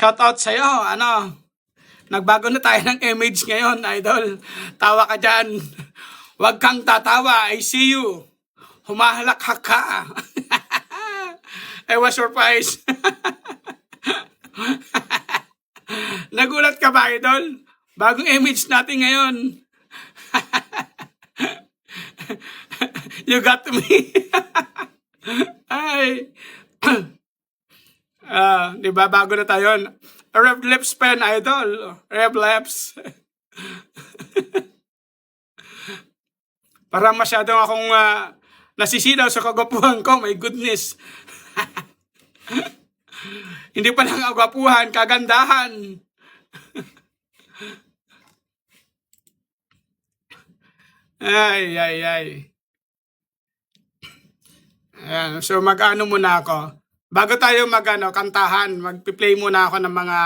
Shoutout sa'yo, ano, nagbago na tayo ng image ngayon, idol. Tawa ka dyan. Huwag kang tatawa, I see you. Humahalakhak ka. I was surprised. Nagulat ka ba, idol? Bagong image natin ngayon. You got me. Ay. Di ba, bago na tayo. Rev Lips pen, idol. Rev Lips. Parang masyadong akong nasisilaw sa kagwapuhan ko. My goodness. Hindi pa lang kagwapuhan, kagandahan. Ay. Ayan, so mag-ano muna ako. Bago tayo kantahan, mag-play muna ako ng mga